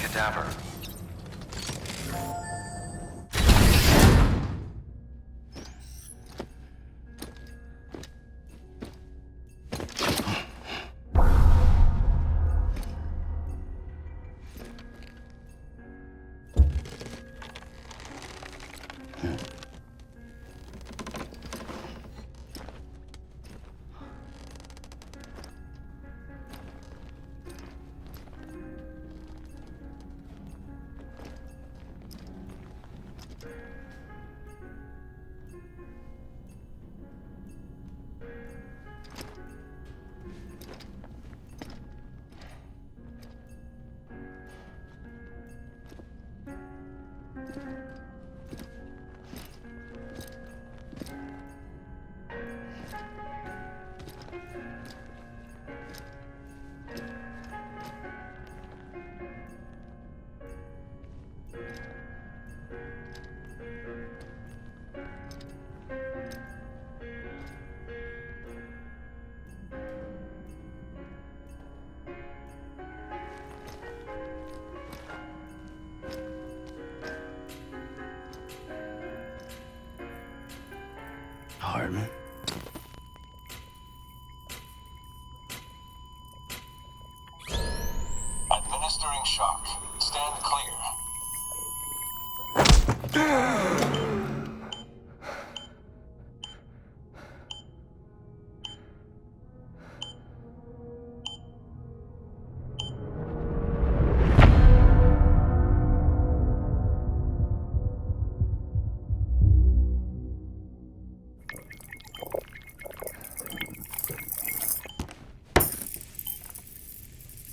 cadaver. Heartman. Administering shock. Stand clear.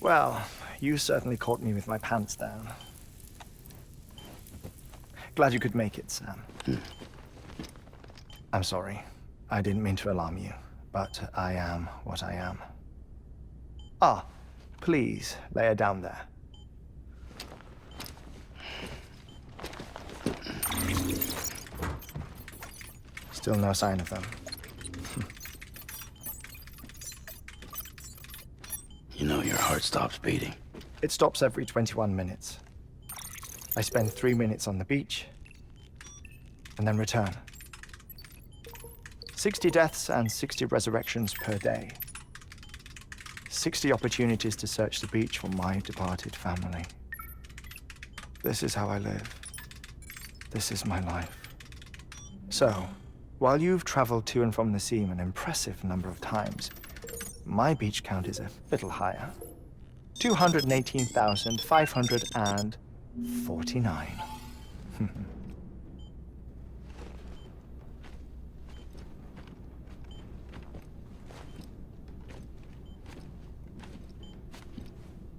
Well, you certainly caught me with my pants down. Glad you could make it, Sam. I'm sorry. I didn't mean to alarm you, but I am what I am. Ah, please, lay her down there. Still no sign of them. You know your heart stops beating. It stops every 21 minutes. I spend 3 minutes on the beach, and then return. 60 deaths and 60 resurrections per day. 60 opportunities to search the beach for my departed family. This is how I live. This is my life. So, while you've traveled to and from the sea an impressive number of times, my beach count is a little higher. 218,549.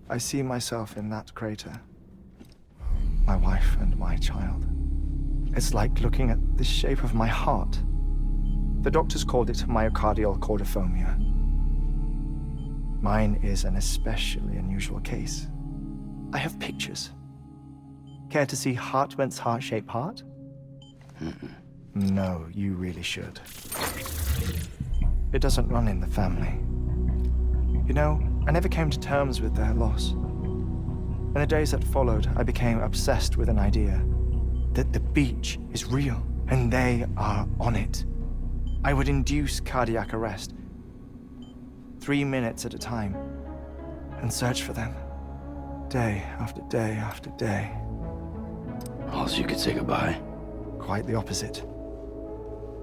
I see myself in that crater. My wife and my child. It's like looking at the shape of my heart. The doctors called it myocardial cordiformia. Mine is an especially unusual case. I have pictures. Care to see Heartman's heart-shaped heart? No, you really should. It doesn't run in the family. You know, I never came to terms with their loss. In the days that followed, I became obsessed with an idea that the beach is real and they are on it. I would induce cardiac arrest, 3 minutes at a time, and search for them, day after day after day. Also, you could say goodbye. Quite the opposite.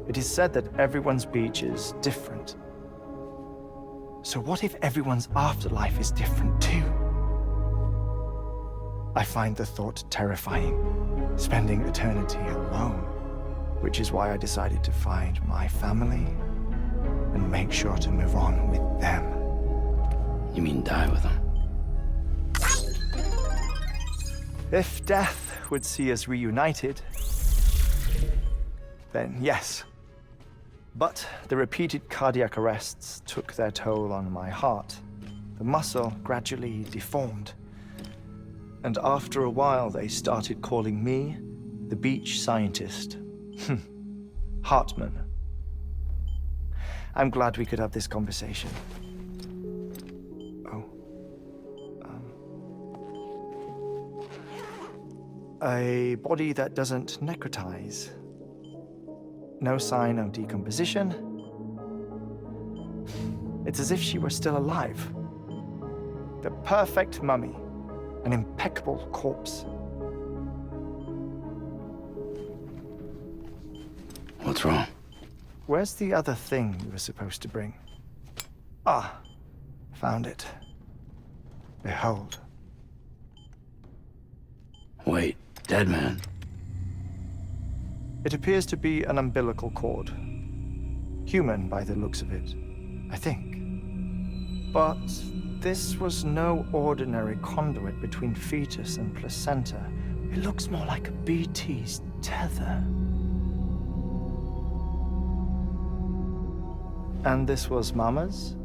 It is said that everyone's beach is different. So what if everyone's afterlife is different too? I find the thought terrifying, spending eternity alone, which is why I decided to find my family and make sure to move on with them. You mean die with them? If death would see us reunited, then yes. But the repeated cardiac arrests took their toll on my heart. The muscle gradually deformed. And after a while, they started calling me the beach scientist. Heartman. I'm glad we could have this conversation. Oh. A body that doesn't necrotize. No sign of decomposition. It's as if she were still alive. The perfect mummy. An impeccable corpse. What's wrong? Where's the other thing you were supposed to bring? Ah, found it. Behold. Wait, dead man? It appears to be an umbilical cord. Human by the looks of it, I think. But this was no ordinary conduit between fetus and placenta. It looks more like a BT's tether. And this was Mama's?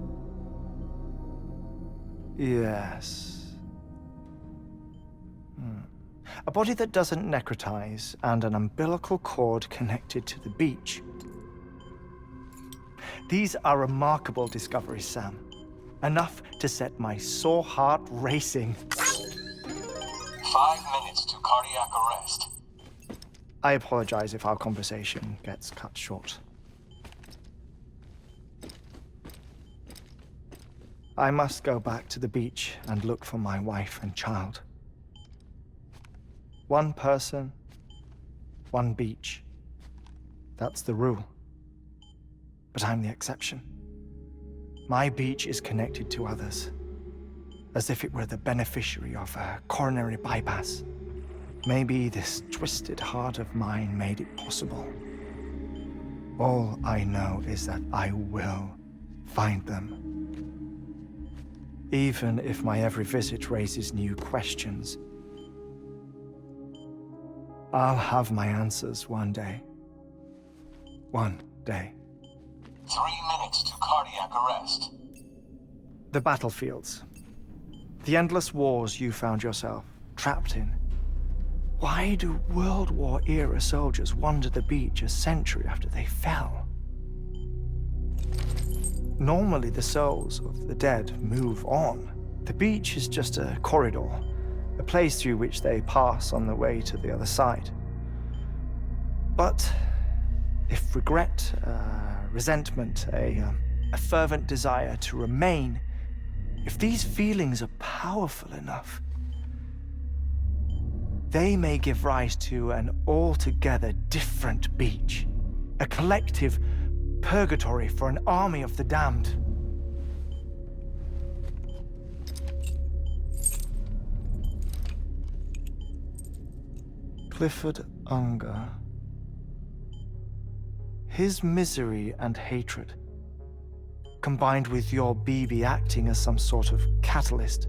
Yes. A body that doesn't necrotize and an umbilical cord connected to the beach. These are remarkable discoveries, Sam. Enough to set my sore heart racing. 5 minutes to cardiac arrest. I apologize if our conversation gets cut short. I must go back to the beach and look for my wife and child. One person, one beach. That's the rule. But I'm the exception. My beach is connected to others, as if it were the beneficiary of a coronary bypass. Maybe this twisted heart of mine made it possible. All I know is that I will find them. Even if my every visit raises new questions. I'll have my answers one day. One day. 3 minutes to cardiac arrest. The battlefields. The endless wars you found yourself trapped in. Why do World War-era soldiers wander the beach a century after they fell? Normally, the souls of the dead move on. The beach is just a corridor, a place through which they pass on the way to the other side. But if regret, resentment, a fervent desire to remain, if these feelings are powerful enough, they may give rise to an altogether different beach, a collective purgatory for an army of the damned. Clifford Unger. His misery and hatred, combined with your BB acting as some sort of catalyst,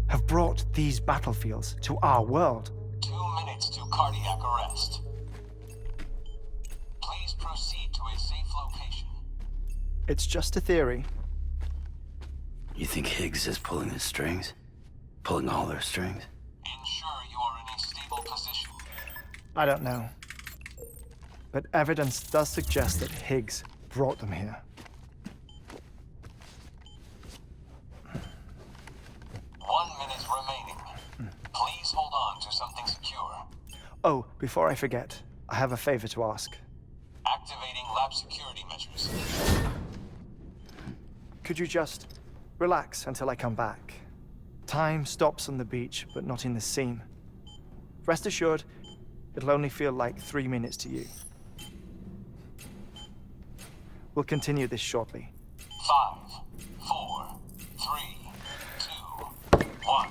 have brought these battlefields to our world. 2 minutes to cardiac arrest. Please proceed to a safe location. It's just a theory. You think Higgs is pulling the strings? Pulling all their strings? Ensure you are in a stable position. I don't know. But evidence does suggest that Higgs brought them here. 1 minute remaining. Please hold on to something secure. Oh, before I forget, I have a favor to ask. Activating lab security measures. Could you just relax until I come back? Time stops on the beach, but not in the scene. Rest assured, it'll only feel like 3 minutes to you. We'll continue this shortly. 5, 4, 3, 2, 1.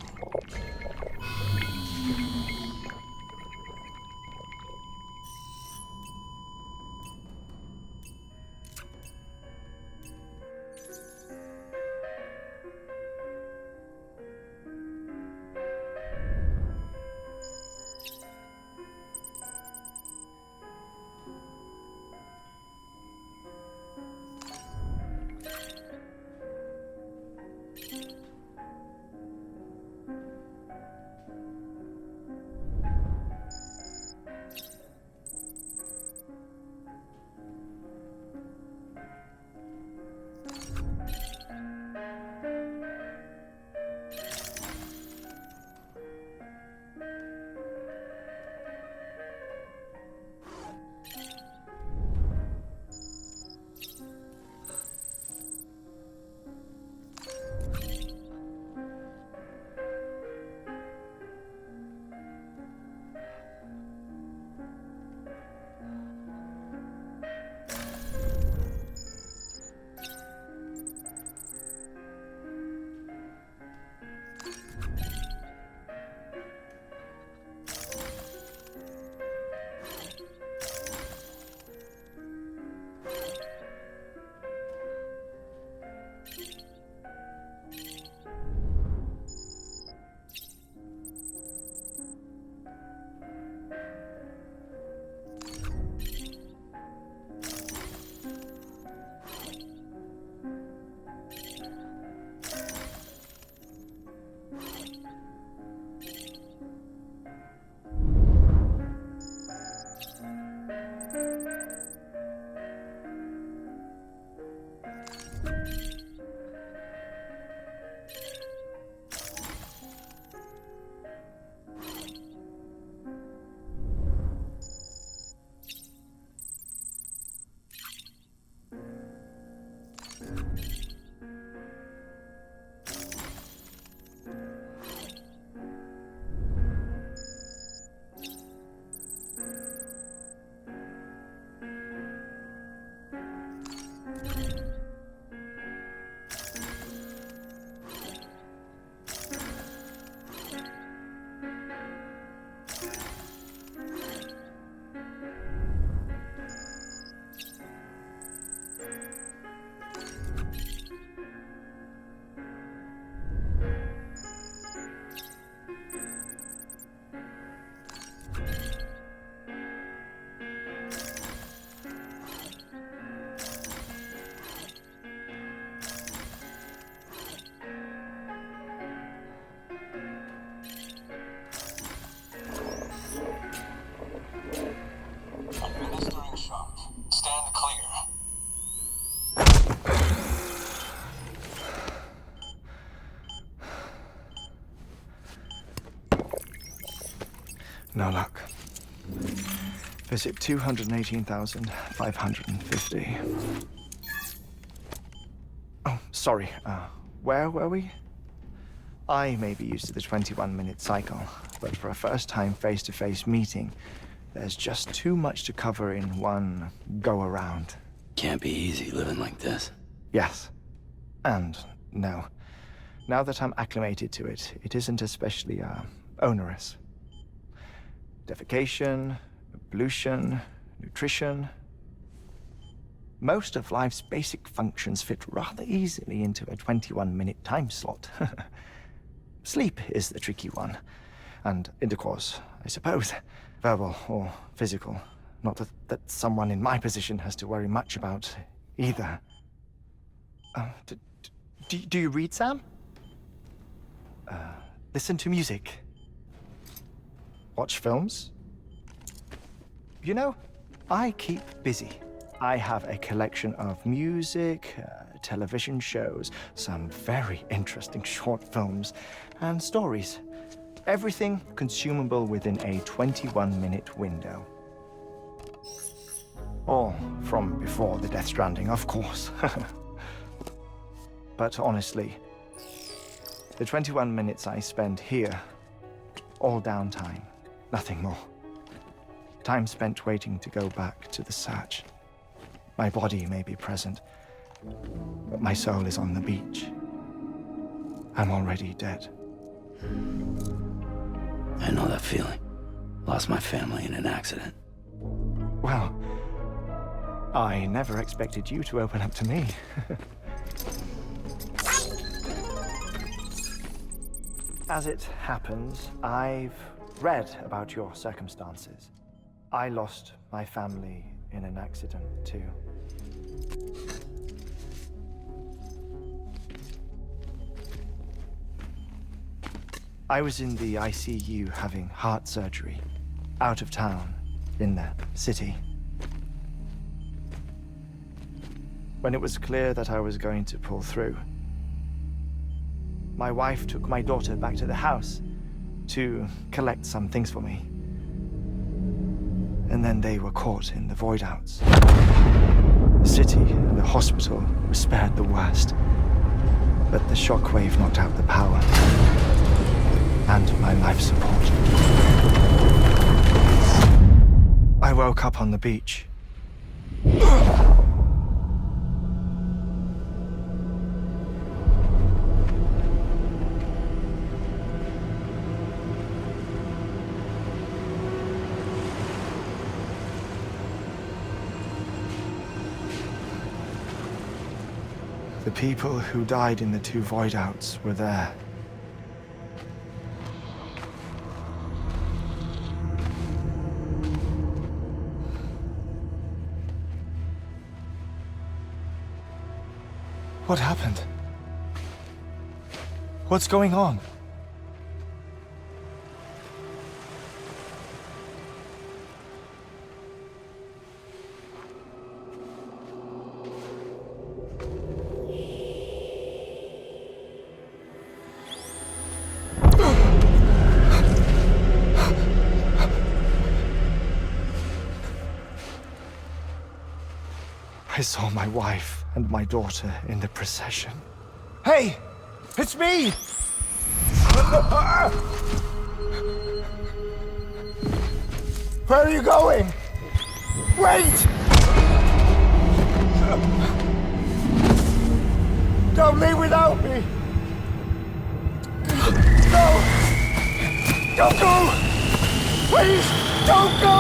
No luck. Visit 218,550. Oh, sorry. Where were we? I may be used to the 21-minute cycle, but for a first-time face-to-face meeting, there's just too much to cover in one go-around. Can't be easy living like this. Yes. And no. Now that I'm acclimated to it, it isn't especially, onerous. Defecation, pollution, nutrition. Most of life's basic functions fit rather easily into a 21-minute time slot. Sleep is the tricky one. And intercourse, I suppose. Verbal or physical. Not that someone in my position has to worry much about either. Do you read, Sam? Listen to music. Watch films? You know, I keep busy. I have a collection of music, television shows, some very interesting short films, and stories. Everything consumable within a 21-minute window. All from before the Stranding, of course. But honestly, the 21 minutes I spend here, all downtime, nothing more. Time spent waiting to go back to the search. My body may be present, but my soul is on the beach. I'm already dead. I know that feeling. Lost my family in an accident. Well, I never expected you to open up to me. As it happens, I've read about your circumstances. I lost my family in an accident, too. I was in the ICU having heart surgery, out of town, in the city. When it was clear that I was going to pull through, my wife took my daughter back to the house to collect some things for me. And then they were caught in the void outs. The city and the hospital were spared the worst, but the shockwave knocked out the power and my life support. I woke up on the beach. The people who died in the two void outs were there. What happened? What's going on? I saw my wife and my daughter in the procession. Hey! It's me! Where are you going? Wait! Don't leave without me! No! Don't go! Please, don't go!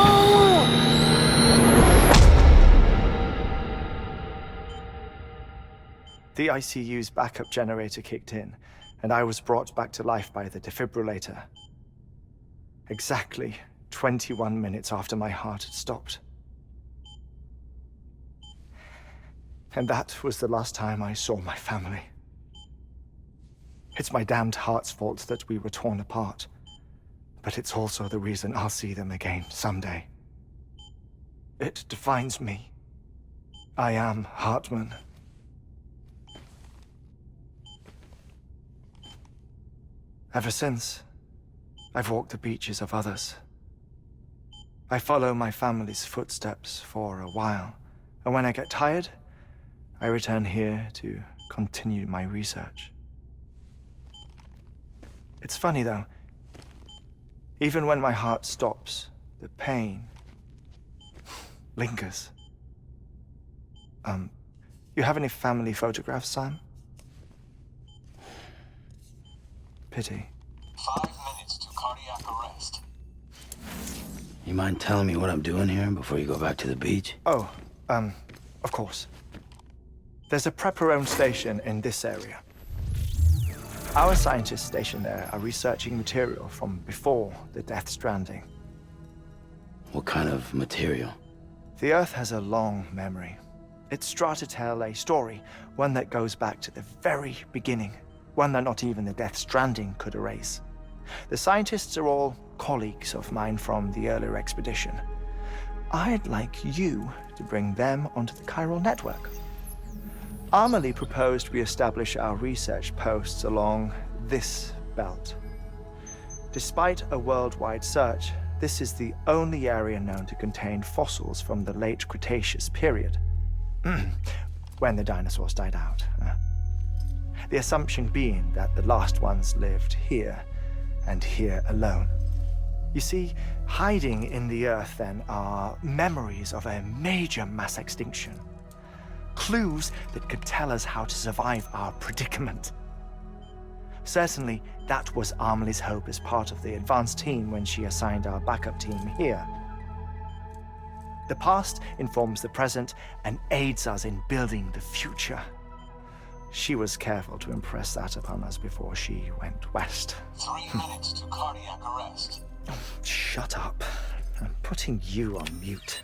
The ICU's backup generator kicked in, and I was brought back to life by the defibrillator. Exactly 21 minutes after my heart had stopped. And that was the last time I saw my family. It's my damned heart's fault that we were torn apart, but it's also the reason I'll see them again someday. It defines me. I am Heartman. Ever since, I've walked the beaches of others, I follow my family's footsteps for a while, and when I get tired, I return here to continue my research. It's funny though, even when my heart stops, the pain lingers. You have any family photographs, Sam? Pity. 5 minutes to cardiac arrest. You mind telling me what I'm doing here before you go back to the beach? Oh, of course. There's a prep-owned station in this area. Our scientists stationed there are researching material from before the Death Stranding. What kind of material? The Earth has a long memory. It's trying to tell a story, one that goes back to the very beginning, one that not even the Death Stranding could erase. The scientists are all colleagues of mine from the earlier expedition. I'd like you to bring them onto the chiral network. Amelie proposed we establish our research posts along this belt. Despite a worldwide search, this is the only area known to contain fossils from the late Cretaceous period. When the dinosaurs died out. The assumption being that the last ones lived here, and here alone. You see, hiding in the Earth then are memories of a major mass extinction. Clues that could tell us how to survive our predicament. Certainly, that was Amelie's hope as part of the advanced team when she assigned our backup team here. The past informs the present and aids us in building the future. She was careful to impress that upon us before she went west. 3 minutes to cardiac arrest. Shut up. I'm putting you on mute.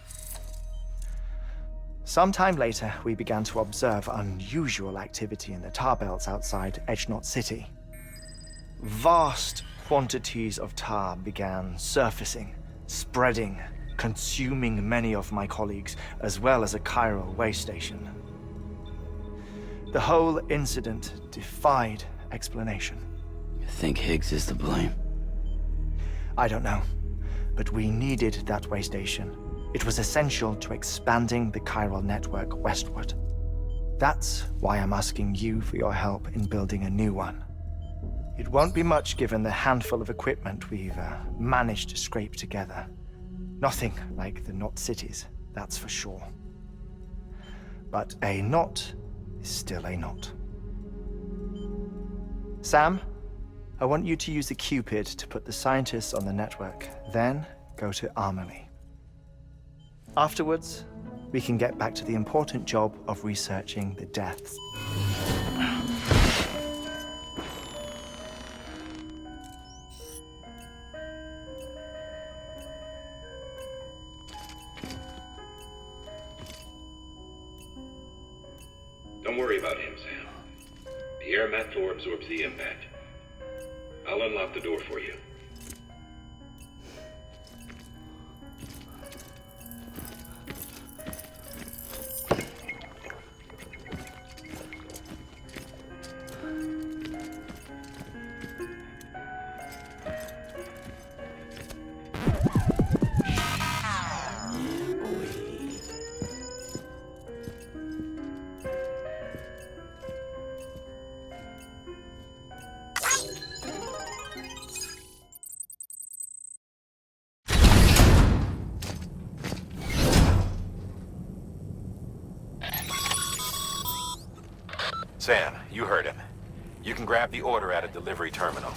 Sometime later, we began to observe unusual activity in the tar belts outside Edgenot City. Vast quantities of tar began surfacing, spreading, consuming many of my colleagues, as well as a chiral way station. The whole incident defied explanation. You think Higgs is to blame? I don't know, but we needed that way station. It was essential to expanding the chiral network westward. That's why I'm asking you for your help in building a new one. It won't be much given the handful of equipment we've managed to scrape together. Nothing like the knot cities, that's for sure. But a knot is still a knot. Sam, I want you to use the Cupid to put the scientists on the network, then go to Amelie. Afterwards, we can get back to the important job of researching the deaths. Don't worry about him, Sam. The air mat floor absorbs the impact. I'll unlock the door for you. Sam, you heard him. You can grab the order at a delivery terminal.